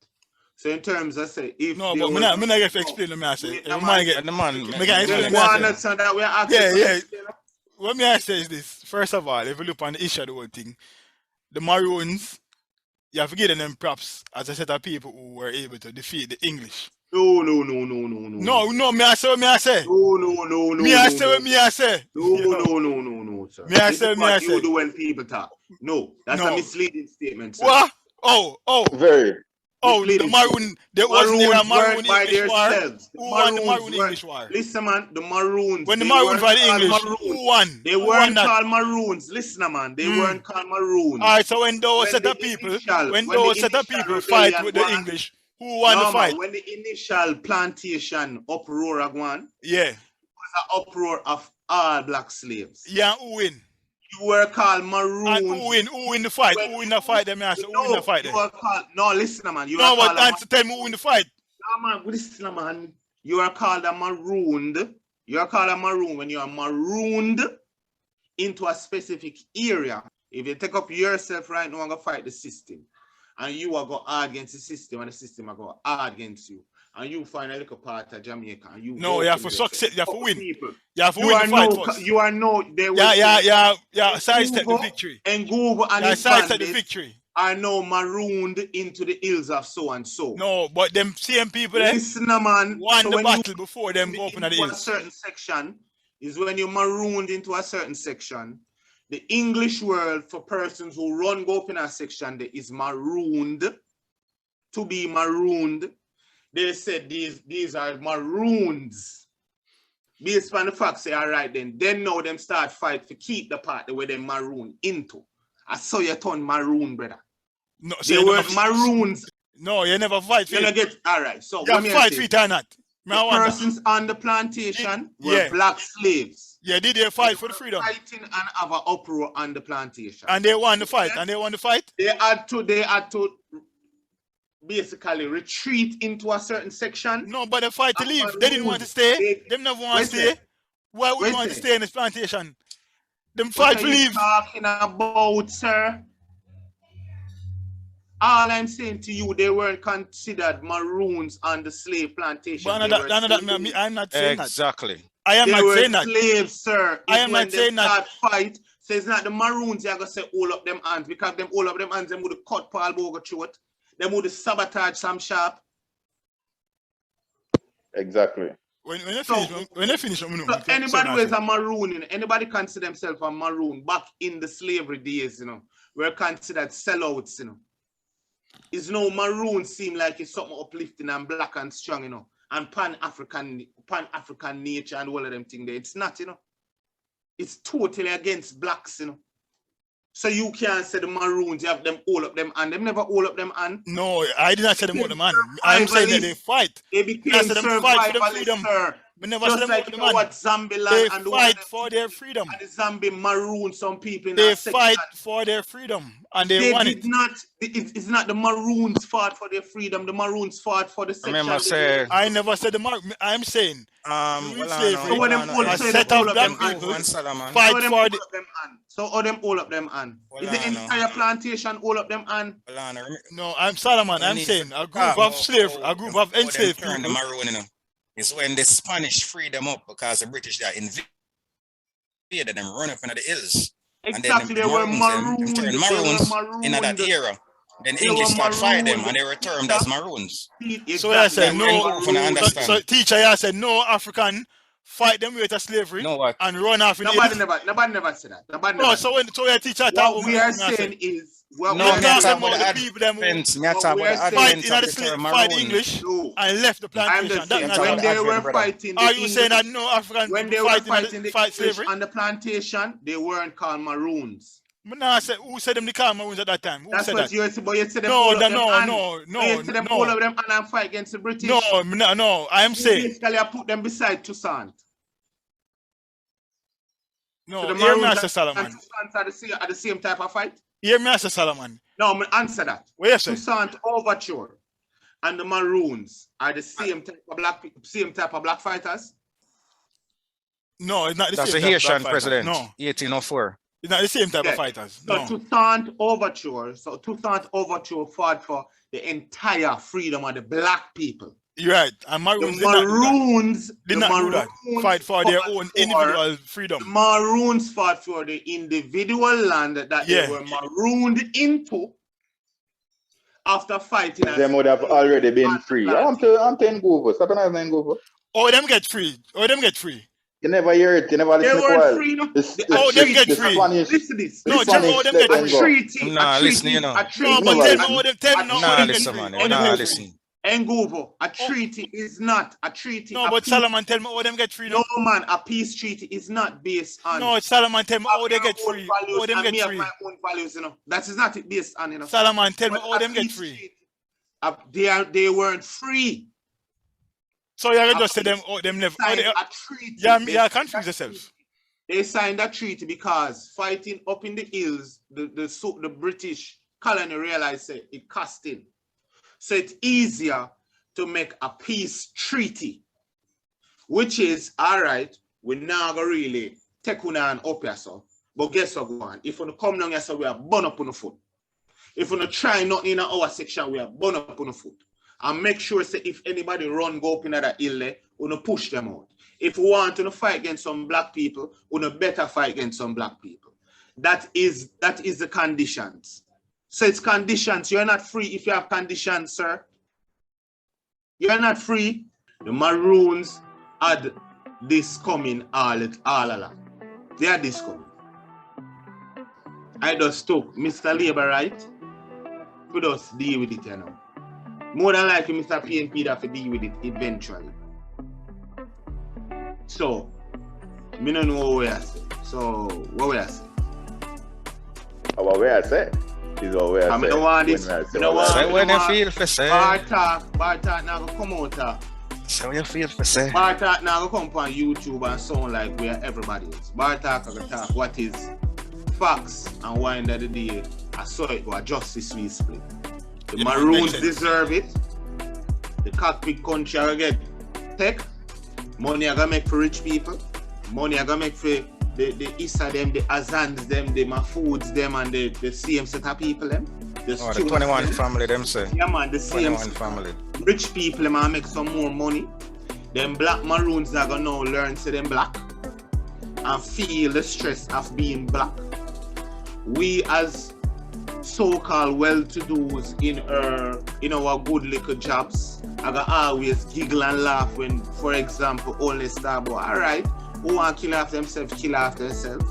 So in terms of say, if No, there but was- me not get to explain to me. I say, Wait, you no, might man. get. And the man, Make an There's explanation. one answer that we are asking. Yeah, for yeah. explain. What me I say is this. First of all, if you look on the issue of the whole thing, the Maroons, you have to give them props as a set of people who were able to defeat the English. No. No, me I say what me I say. No. Me I say what me I say. No, sir. Me I This say, is me I what say. you do when people talk. No, that's No. a misleading statement, sir. What? Oh, Very. the Misleading Maroon. There wasn't there a Maroons Maroon weren't by English war. themselves. Who won the Maroons Maroon weren't- English war? Listen, man, the Maroons. When the they Maroons weren't were the called English, Maroons. who won? They Who won weren't that? called Maroons. Listen, man, they weren't called Maroons. All right, so when those When set the of people, initial- when when those the set of initial people fight rebellion with the won- English, who won No, the fight? man, when the initial plantation uproar won, Yeah, an uproar of all black slaves. yeah, who win? You were called And Maroons. who win the fight? Who win the fight? Them answer. Who win the fight? you Then? were called, no, listen, man. You No, were but called a answer. Tell me who win the fight. No, man, listen, man. You are called a marooned. You are called a maroon when you are marooned into a specific area. If you take up yourself right now and go fight the system, and you are go hard against the system, and the system are go hard against you, and you find a little part of Jamaica, and you No, go you have to to the- succeed. You have to win. People. You have to You win are the fight no, first. you are no. They will Yeah. Sidestep the Nguvu victory. And Nguvu and Yeah, his sidestep the bandits victory. are now marooned into the hills of so and so. No, but them same people there Listen, man. won So the when you battle before them go up in the into a hills. certain section is when you're marooned into a certain section. The English word for persons who run go up in a section there is marooned. To be marooned. They said these are maroons. Based on the fact, say, all right, then now them start fight to keep the part where they maroon into. I saw you turn maroon, brother. No, so They you were never- maroons. No, you never fight for You it. know, get all right. So You let have me fight say, for it or not. Me I the wonder. persons on the plantation were Yeah. black slaves. Yeah, did they fight for the freedom? Fighting and have an uproar on the plantation. And they won the fight. And they won the fight. They had to basically retreat into a certain section. No, but they fight to leave. They didn't want to stay. They never want to stay. Why would you want to stay in this plantation? Them fight to leave. Talking about, sir? All I'm saying to you, they weren't considered Maroons on the slave plantation. But I'm not saying that. Exactly. I am not saying that. Slaves, sir. I am not saying that. Fight, so it's not the Maroons. You're gonna say all up them hands because them all up them hands. Them would have cut Paul Boga throat. Them would have sabotage Sam Sharp. Exactly. When they finish, so anybody who is a Maroon, anybody consider themselves a Maroon back in the slavery days, were considered sellouts, It's no Maroon seem like it's something uplifting and black and strong, and pan-African nature and all of them things there. It's not, It's totally against blacks, So you can't say the Maroons, you have them all up them and them never all up them and. No, I did not say them all up them and. I'm saying that they fight. They became survivalists, sir. We never just said them like all up what Zambiland they and fight for their freedom. And the Zambi Maroon, some people in they that fight section. for their freedom and they won it. It's not the Maroons fought for their freedom. The Maroons fought for the section. I never said the Maroon. I'm saying slavery. So them all a set of black people fight for the. So all them all up them and is the entire plantation all up them and? No, I'm Solomon. I'm saying a group of enslaved people. Is when the Spanish freed them up because the British that invaded them, run up into the hills. Exactly, and then they were Maroons. Turned Maroons in that era. Then English started fighting them and they were termed as Maroons. Exactly. So I said no. So teacher, I said no African fight them with a slavery and run off in the hills. Nobody never said that. So when your teacher what we are saying is fight English and left the plantation. When they were fighting, are you saying that no African when they were fighting the fight slavery on the plantation, they weren't called Maroons. Who said them the called Maroons at that time? That's what you said. But you said them all of them and fight against the British. No. I am saying basically I put them beside Toussaint. No, so hear me, Master Solomon. Are the same type of fight? Hear me, Master Solomon. No, I'm going to answer that. What you say? Toussaint Overture and the Maroons are the same type of black fighters? No, it's not the That's same type of Haitian president. No. 1804. It's not the same type of fighters. No. So Toussaint Overture fought for the entire freedom of the black people. You're right. And Maroons did not do that. Fight for their own individual freedom. The Maroons fought for the individual land that they were marooned into after fighting. Them would have already been free. I'm telling Google. Stop and Google. Oh, them get free. You never hear it. You never listen to it. They weren't free. Them get free. Listen to this. No, them get free. A treaty. Listen, No, but tell me listen, man. Listen. Nguvo, a treaty is not a treaty. No, but Solomon, tell me how them get free. No, man, a peace treaty is not based on. No, Solomon, tell me how they get free. How them get free. My own values, That is not based on, Solomon, tell me how them get free. They weren't free. So you just say them never. A treaty. Yeah, confuse yourself. They signed that treaty because fighting up in the hills, the British colony realized it costing. So it's easier to make a peace treaty, which is, all right, we're not going to really take on up here, so. But guess what, go on? If we come down here, so we are burn up on the foot. If we try nothing in our section, we are burn up on the foot. And make sure, say, if anybody go up in that hill, we push them out. If we want to fight against some black people, we better fight against some black people. That is the conditions. So it's conditions. You're not free if you have conditions, sir. You're not free. The Maroons had this coming all along. They had this coming. I just took Mr. Labor right. We just deal with it, More than likely, Mr. PNP have to deal with it eventually. So, I don't know what we are saying. So, what we are saying? What we are saying? Is what we are saying. Say when you feel for say. Bar talk now come out. So you feel for say? Bar Talk now come on YouTube and sound like we are everybody else. Bar Talk are gonna talk what is facts and why end of the day I saw it was justice we split. The Maroons deserve it. The cockpit country are gonna get tech. Money are gonna make for rich people. Money are gonna make for the Issa them, the Azans them, the Mahfoods them, and the same set of people them. The 21 family them say. Yeah man, the same 21 family. Rich people them make some more money. Them black Maroons are gonna now learn to them black and feel the stress of being black. We as so-called well-to-dos in our good little jobs are gonna always giggle and laugh when, for example, Holness start about, alright, who want to kill after themselves, kill after themselves.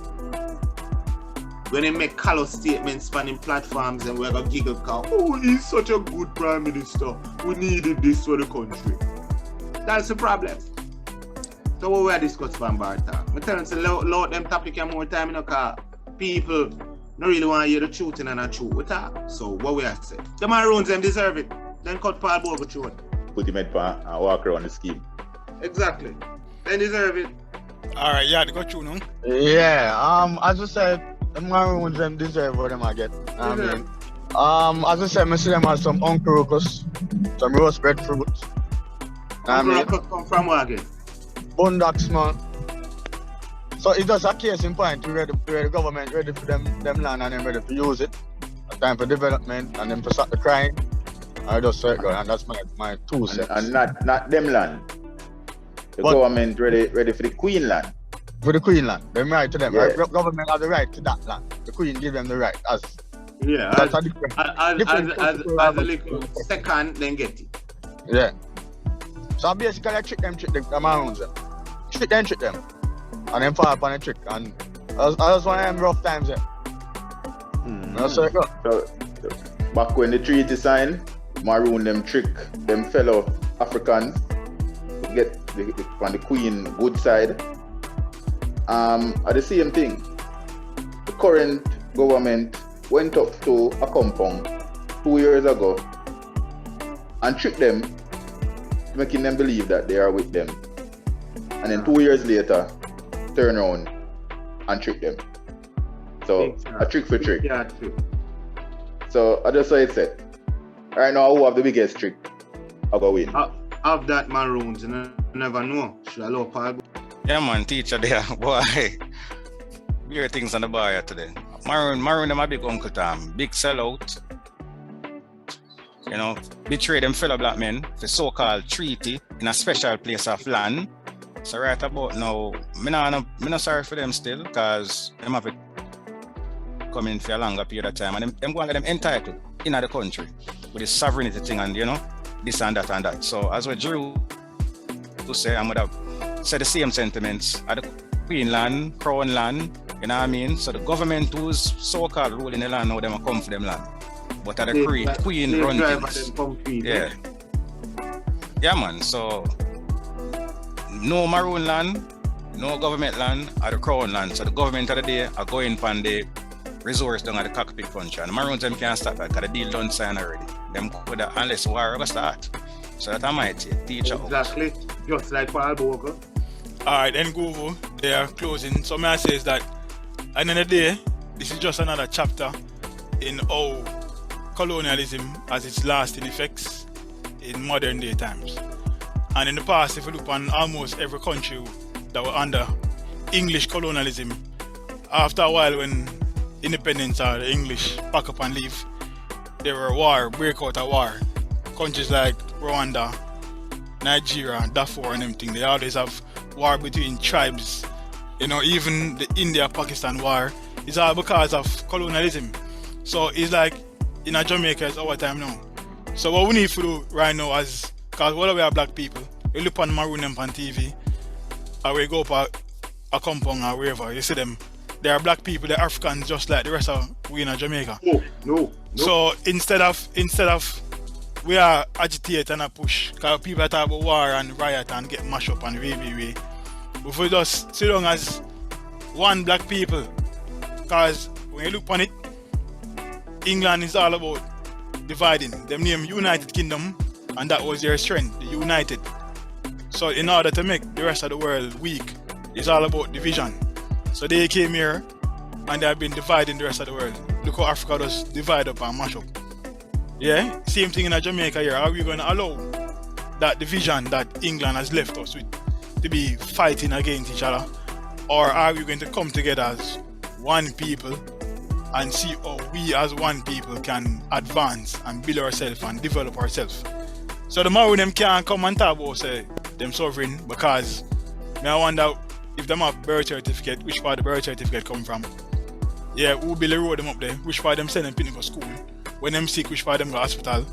When they make callous statements on platforms and we're gonna giggle because, oh, he's such a good prime minister. We needed this for the country. That's the problem. So what we are discussing from Bar Talk. I'm telling you, load them topic more time, you know, because people don't really want to hear the truth and not truth we talk. So what we are saying. The Maroons, them deserve it. Then cut Paul Bogle throat. Put him at pan and walk around the scheme. Exactly. They deserve it. Alright, yeah, they got through now. Yeah, as I said, the Maroons them deserve what them I get. I mean, as I said, I see them as some Uncle Ruckus, some roast bread fruit. Uncle Ruckus come from where again? Boondocks, man. So it's just a case in point where the government ready for them land and them ready to use it. A time for development and then for start the crime. I just say it go, and that's my 2 cents. And not them land. The government ready for the Queen land. For the Queen land, them right to them. Yeah. Right? Government has the right to that land. The Queen give them the right. As a different as a little second, then get it. Yeah. So basically, I trick the Maroons. Trick them. And then fall upon the trick. And I was one of them rough times. That's how it go. So, back when the treaty signed, Maroon them trick them fellow Africans to get on the Queen good side. At the same thing, the current government went up to Accompong 2 years ago and tricked them, making them believe that they are with them. And then 2 years later, turn around and trick them. So, a trick for trick. Yeah, true. So, I just saw it said. Right now, who have the biggest trick? I'll go win. Of that Maroons, you never know. Should I love Paul? Yeah man, Teacha there, boy. Weird things on the bar here today. Maroon them a big Uncle Tom, big sellout. You know, betray them fellow black men for so-called treaty in a special place of land. So right about now, me not sorry for them still, because them have to come in for a longer period of time, and them going to get them entitled in the country with the sovereignty thing and you know, this and that and that. So as what Giroud to say, I'm gonna say the same sentiments at the Queen land, Crown land, you know what I mean? So the government who's so-called ruling the land now, them come for them land. But at the Queen run things. Yeah. Yeah man, so no Maroon land, no government land, or the Crown land. So the government of the day are going from the resource down at the cockpit country. And the Maroons them can't start that because the deal done sign already. Them could unless war ever start. So that I might teach out. Exactly. Just like Paul Bogle. Alright, then go over. They are closing. So may I say is that at the end of the day, this is just another chapter in how colonialism has its lasting effects in modern day times. And in the past, if you look on almost every country that were under English colonialism, after a while when independence or the English pack up and leave, there were break out a war. Countries like Rwanda, Nigeria, Darfur and everything, they always have war between tribes. You know, even the India-Pakistan war is all because of colonialism. So it's like in Jamaica, it's our time now. So what we need to do right now is, because all of we are black people, we look on Maroon on TV, or we go up Accompong or wherever, you see them, they are black people, they're Africans just like the rest of we in Jamaica. No. So instead of we are agitate and a push, because people talk about war and riot and get mashed up and way. If we just sit down as one black people, because when you look on it, England is all about dividing. Them name United Kingdom, and that was their strength, the United. So in order to make the rest of the world weak, it's all about division. So they came here and they have been dividing the rest of the world. Look how Africa does divide up and mash up. Yeah, same thing in Jamaica here. Are we going to allow that division that England has left us with to be fighting against each other? Or are we going to come together as one people and see how we as one people can advance and build ourselves and develop ourselves? So the Maroon them can't come and talk about say them sovereign, because I wonder if them have birth certificate, which part the birth certificate come from? Yeah, who build the road them up there? Which part them send them to go school? When them sick, which part them go hospital?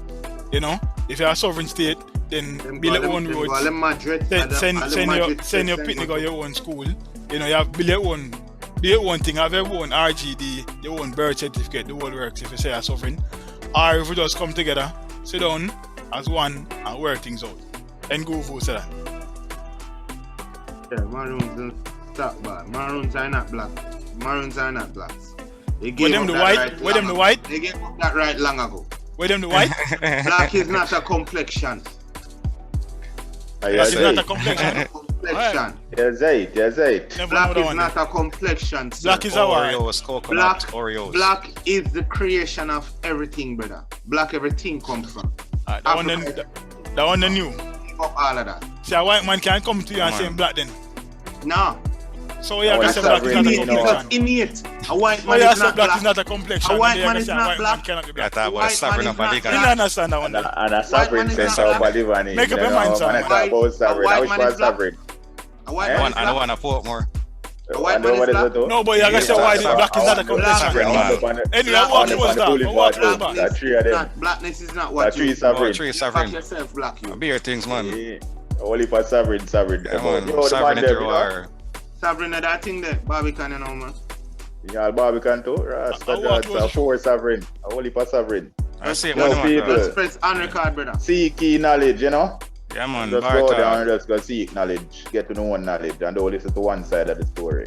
You know, if you're a sovereign state, then build your own roads. Send your picnic go your own school. You know, you have build your own thing, have your own RGD, your own birth certificate, the whole works if you say a sovereign. Or if we just come together, sit down as one and work things out. And go for that. Yeah, Maroons don't stop bad. Maroons are not black. Maroons are not blacks. They gave them the white? Were them the white? They gave up that right long ago. Were them the white? Black is not a complexion. Black is not a complexion. Complexion. Yes, right. Black is not a complexion. Sir. Black is a white. Oreos, coconut, Oreos. Black is the creation of everything, brother. Black everything comes from. That one the new. Up all of that. See, a white man can't come to you and say black then. No. So yeah, I say black is not a complexion. Innate. A white man is not black. Is not a complexion. A white man is not black. Cannot be black. I thought about sovereign of a You don't understand that one. And a sovereign sense of Bolivani. Make up your mind, son. I talk about sovereign. I wish for sovereign. A white man is black. I don't want to Portmore. A white man is black. No, but you gotta say why black is not a complexion. Anyway, what was that? What was that? Three of them. Blackness is not what you sovereign. Three sovereign. Yourself black. You. Beer things, man. Only for sovereign. Sovereign there. Sovereign of that thing there. Barbican, you know, man. Yeah, Barbican too. Rasta God's four sovereign. Only for sovereign. I see it, Let's press on record, brother. Seek knowledge, you know? Yeah, man. Just go there and just go seek knowledge. Get to know one knowledge and don't listen to one side of the story.